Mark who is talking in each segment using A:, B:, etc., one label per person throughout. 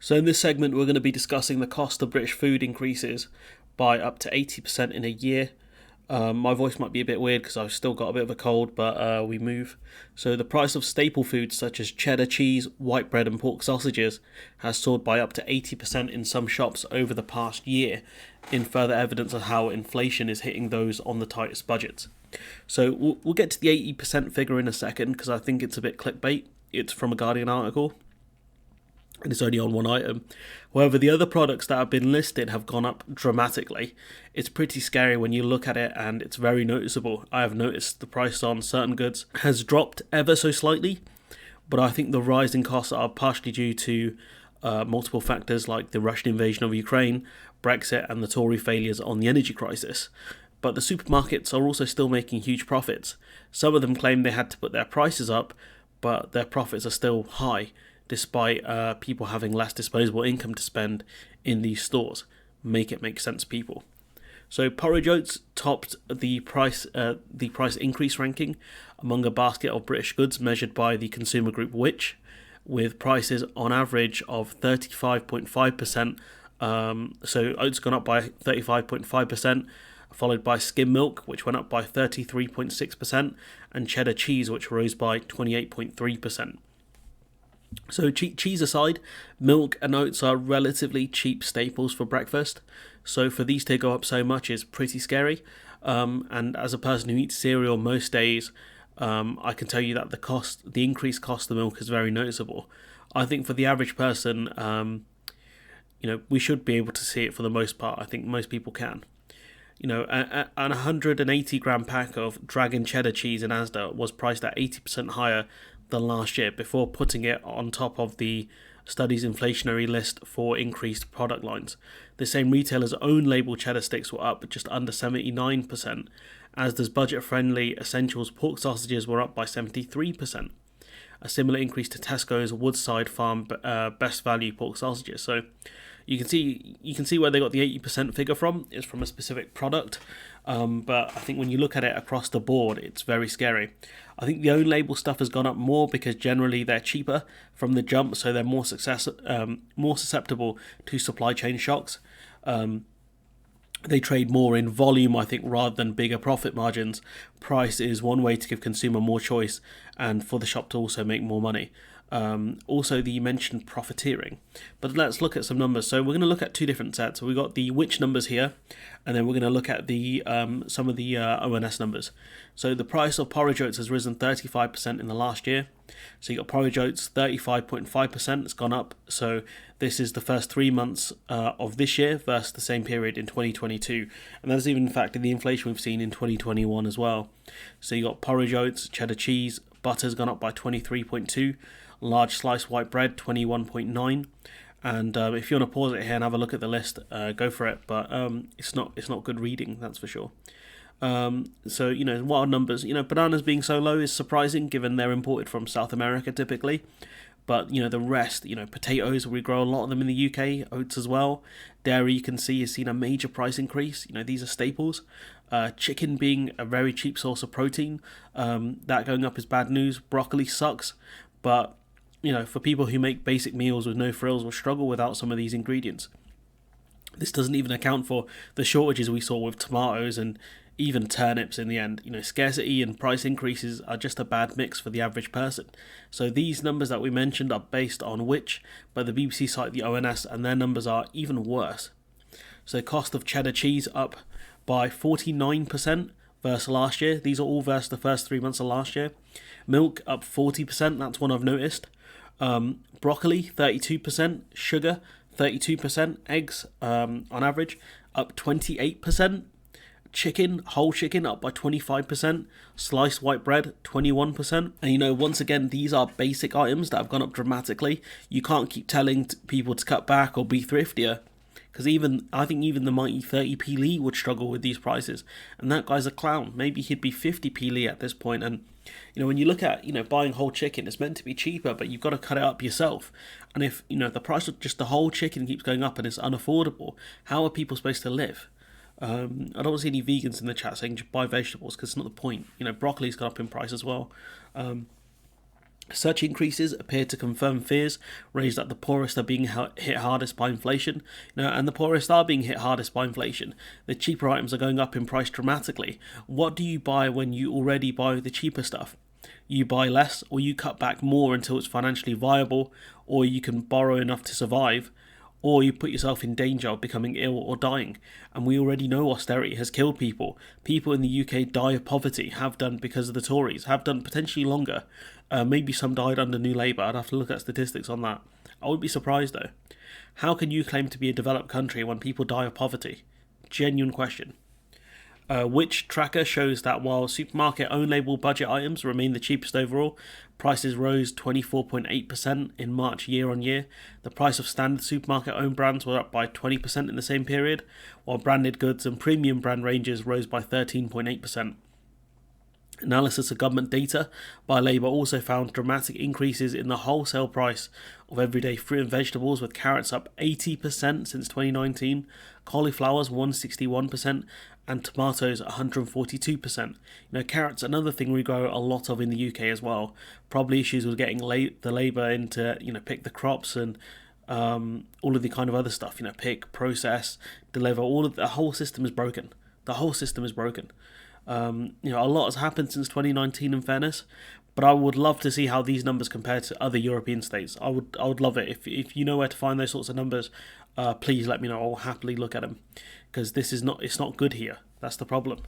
A: So in this segment, we're going to be discussing the cost of British food increases by up to 80% in a year. My voice might be a bit weird because I've still got a bit of a cold, but we move. So the price of staple foods such as cheddar cheese, white bread and pork sausages has soared by up to 80% in some shops over the past year, in further evidence of how inflation is hitting those on the tightest budgets. So we'll get to the 80% figure in a second because I think it's a bit clickbait. It's from a Guardian article and it's only on one item. However, the other products that have been listed have gone up dramatically. It's pretty scary when you look at it, and it's very noticeable. I have noticed the price on certain goods has dropped ever so slightly, but I think the rising costs are partially due to multiple factors like the Russian invasion of Ukraine, Brexit, and the Tory failures on the energy crisis. But the supermarkets are also still making huge profits. Some of them claim they had to put their prices up, but their profits are still high, despite people having less disposable income to spend in these stores. Make it make sense, people. So porridge oats topped the price increase ranking among a basket of British goods measured by the consumer group Which, with prices on average of 35.5%. So oats gone up by 35.5%, followed by skim milk, which went up by 33.6%, and cheddar cheese, which rose by 28.3%. So cheese aside, milk and oats are relatively cheap staples for breakfast. So for these to go up so much is pretty scary. And as a person who eats cereal most days, I can tell you that the increased cost of milk is very noticeable. I think for the average person, we should be able to see it for the most part. I think most people can. An 180 gram pack of Dragon cheddar cheese in Asda was priced at 80% higher than last year before putting it on top of the study's inflationary list for increased product lines. The same retailer's own label cheddar sticks were up just under 79%, as does budget-friendly Essentials pork sausages were up by 73%. A similar increase to Tesco's Woodside Farm Best Value pork sausages. So you can see where they got the 80% figure from. It's from a specific product, but I think when you look at it across the board, it's very scary. I think the own label stuff has gone up more because generally they're cheaper from the jump, so they're more susceptible to supply chain shocks. They trade more in volume, I think, rather than bigger profit margins. Price is one way to give consumer more choice and for the shop to also make more money. Also the mentioned profiteering. But let's look at some numbers. So we're going to look at two different sets. So we've got the Which numbers here, and then we're going to look at the some of the ONS numbers. So the price of porridge oats has risen 35% in the last year. So you got porridge oats 35.5%. It's gone up. So this is the first 3 months of this year versus the same period in 2022, and that's even in fact in the inflation we've seen in 2021 as well. So you got porridge oats, cheddar cheese, butter's gone up by 23.2. Large sliced white bread 21.9, and if you want to pause it here and have a look at the list, go for it. But it's not good reading, that's for sure. So wild numbers. Bananas being so low is surprising given they're imported from South America typically. But the rest, potatoes, we grow a lot of them in the UK, oats as well. Dairy, you can see, has seen a major price increase. These are staples. Chicken being a very cheap source of protein, that going up is bad news. Broccoli sucks, but for people who make basic meals with no frills will struggle without some of these ingredients. This doesn't even account for the shortages we saw with tomatoes and even turnips in the end. Scarcity and price increases are just a bad mix for the average person. So these numbers that we mentioned are based on Which, but the BBC cite the ONS, and their numbers are even worse. So cost of cheddar cheese up by 49% versus last year. These are all versus the first 3 months of last year. Milk up 40%, that's one I've noticed. Broccoli 32%, sugar 32%, eggs on average up 28%, whole chicken up by 25%, sliced white bread 21%. And once again, these are basic items that have gone up dramatically. You can't keep telling people to cut back or be thriftier, because I think even the mighty 30p Lee would struggle with these prices, and that guy's a clown. Maybe he'd be 50p Lee at this point. And when you look at buying whole chicken, it's meant to be cheaper, but you've got to cut it up yourself. And if the price of just the whole chicken keeps going up and it's unaffordable, how are people supposed to live? I don't see any vegans in the chat saying just buy vegetables, because it's not the point. Broccoli's gone up in price as well. Such increases appear to confirm fears raised that the poorest are being hit hardest by inflation. And the poorest are being hit hardest by inflation. The cheaper items are going up in price dramatically. What do you buy when you already buy the cheaper stuff? You buy less, or you cut back more until it's financially viable, or you can borrow enough to survive, or you put yourself in danger of becoming ill or dying. And we already know austerity has killed people. People in the UK die of poverty, have done because of the Tories, have done potentially longer. Maybe some died under New Labour. I'd have to look at statistics on that. I would be surprised though. How can you claim to be a developed country when people die of poverty? Genuine question. Which tracker shows that while supermarket own label budget items remain the cheapest overall, prices rose 24.8% in March year on year. The price of standard supermarket owned brands were up by 20% in the same period, while branded goods and premium brand ranges rose by 13.8%. Analysis of government data by Labour also found dramatic increases in the wholesale price of everyday fruit and vegetables, with carrots up 80% since 2019, cauliflowers 161%, and tomatoes 142%. Carrots, another thing we grow a lot of in the UK as well. Probably issues with getting the labour in to pick the crops and all of the kind of other stuff. Pick, process, deliver. All of the whole system is broken. The whole system is broken. A lot has happened since 2019 in fairness, but I would love to see how these numbers compare to other European states. I would love it. If you know where to find those sorts of numbers, please let me know. I'll happily look at them, because it's not good here. That's the problem.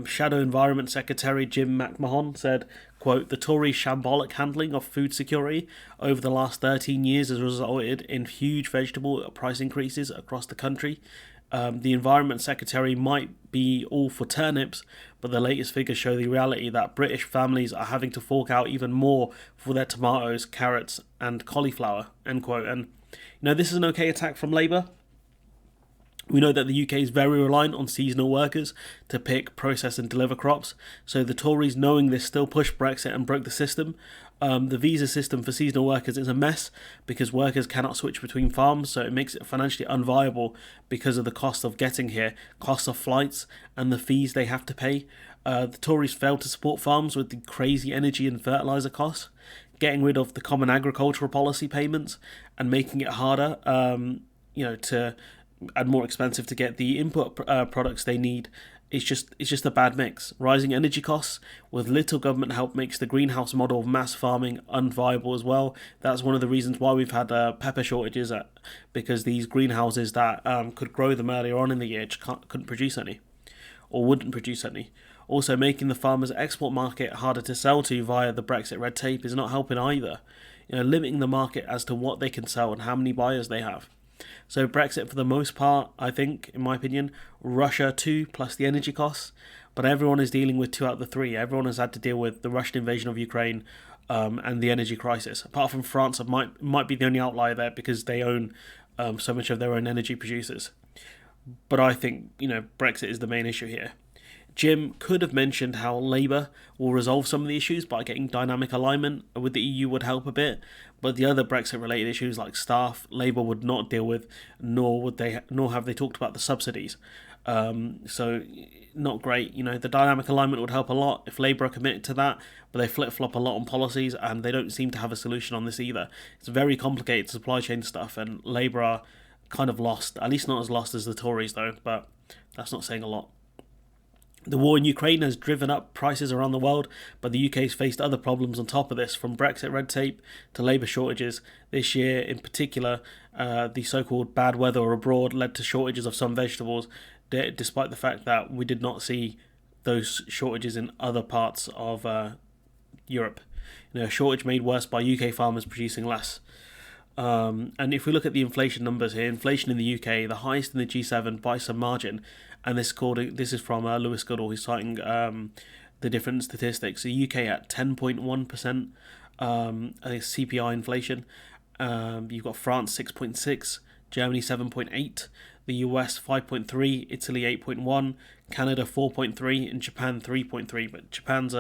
A: Shadow Environment Secretary Jim McMahon said, quote, "The Tories' shambolic handling of food security over the last 13 years has resulted in huge vegetable price increases across the country. The Environment Secretary might be all for turnips, but the latest figures show the reality that British families are having to fork out even more for their tomatoes, carrots and cauliflower," end quote. And this is an okay attack from Labour. We know that the UK is very reliant on seasonal workers to pick, process and deliver crops, so the Tories, knowing this, still pushed Brexit and broke the system. The visa system for seasonal workers is a mess because workers cannot switch between farms, so it makes it financially unviable because of the cost of getting here, cost of flights and the fees they have to pay. The Tories failed to support farms with the crazy energy and fertiliser costs, getting rid of the common agricultural policy payments and making it harder and more expensive to get the input products they need. It's just a bad mix. Rising energy costs with little government help makes the greenhouse model of mass farming unviable as well. That's one of the reasons why we've had pepper shortages, because these greenhouses that could grow them earlier on in the year just couldn't produce any, or wouldn't produce any. Also, making the farmers' export market harder to sell to via the Brexit red tape is not helping either. Limiting the market as to what they can sell and how many buyers they have. So Brexit, for the most part, I think, in my opinion, Russia too, plus the energy costs. But everyone is dealing with 2 out of the 3. Everyone has had to deal with the Russian invasion of Ukraine and the energy crisis. Apart from France, it might be the only outlier there because they own so much of their own energy producers. But I think, Brexit is the main issue here. Jim could have mentioned how Labour will resolve some of the issues by getting dynamic alignment with the EU would help a bit, but the other Brexit-related issues like staff, Labour would not deal with, nor have they talked about the subsidies. So not great. The dynamic alignment would help a lot if Labour are committed to that, but they flip-flop a lot on policies and they don't seem to have a solution on this either. It's very complicated supply chain stuff, and Labour are kind of lost, at least not as lost as the Tories though, but that's not saying a lot. The war in Ukraine has driven up prices around the world, but the UK has faced other problems on top of this, from Brexit red tape to labour shortages. This year in particular, the so-called bad weather abroad led to shortages of some vegetables, despite the fact that we did not see those shortages in other parts of Europe. A shortage made worse by UK farmers producing less. And if we look at the inflation numbers here, inflation in the UK, the highest in the G7 by some margin, and this is from Lewis Goodall, who's citing the different statistics. The UK at 10.1%, I think CPI inflation. You've got France 6.6, Germany 7.8, the US 5.3, Italy 8.1, Canada 4.3, and Japan 3.3. But Japan's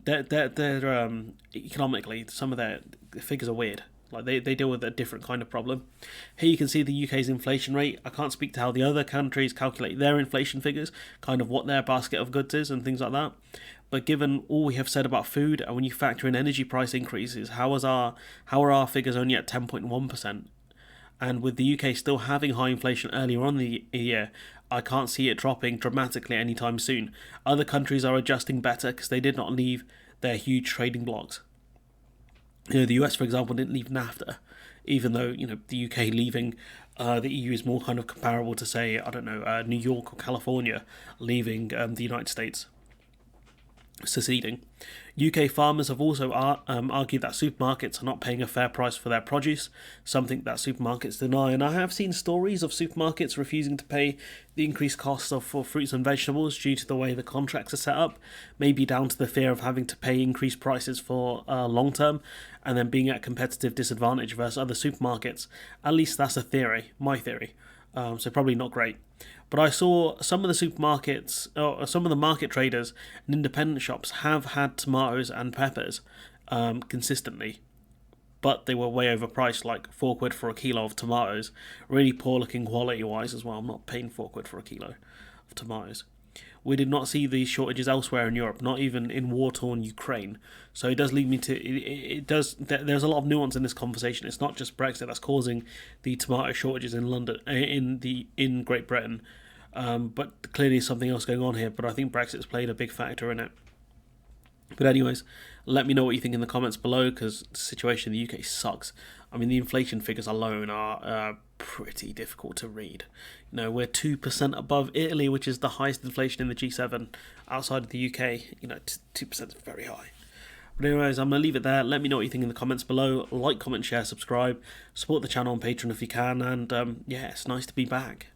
A: they're economically, some of their figures are weird. Like they deal with a different kind of problem. Here you can see the UK's inflation rate. I can't speak to how the other countries calculate their inflation figures, kind of what their basket of goods is and things like that. But given all we have said about food, and when you factor in energy price increases, how are our figures only at 10.1%? And with the UK still having high inflation earlier on in the year, I can't see it dropping dramatically anytime soon. Other countries are adjusting better because they did not leave their huge trading blocs. The US, for example, didn't leave NAFTA, even though the UK leaving the EU is more kind of comparable to, say, I don't know, New York or California leaving the United States, seceding. UK farmers have also argued that supermarkets are not paying a fair price for their produce, something that supermarkets deny. And I have seen stories of supermarkets refusing to pay the increased costs for fruits and vegetables due to the way the contracts are set up, maybe down to the fear of having to pay increased prices for long term and then being at a competitive disadvantage versus other supermarkets. At least that's a theory, my theory. So probably not great. But I saw some of the supermarkets, or some of the market traders and independent shops have had tomatoes and peppers consistently, but they were way overpriced, like £4 for a kilo of tomatoes. Really poor looking quality wise as well. I'm not paying £4 for a kilo of tomatoes. We did not see these shortages elsewhere in Europe, not even in war-torn Ukraine. So it does lead me to it does. There's a lot of nuance in this conversation. It's not just Brexit that's causing the tomato shortages in London, in Great Britain, but clearly something else going on here. But I think Brexit's played a big factor in it. But anyways, let me know what you think in the comments below, because the situation in the UK sucks. I mean, the inflation figures alone are pretty difficult to read. We're 2% above Italy, which is the highest inflation in the G7 outside of the UK. 2% is very high. But anyways, I'm going to leave it there. Let me know what you think in the comments below. Like, comment, share, subscribe. Support the channel on Patreon if you can. And yeah, it's nice to be back.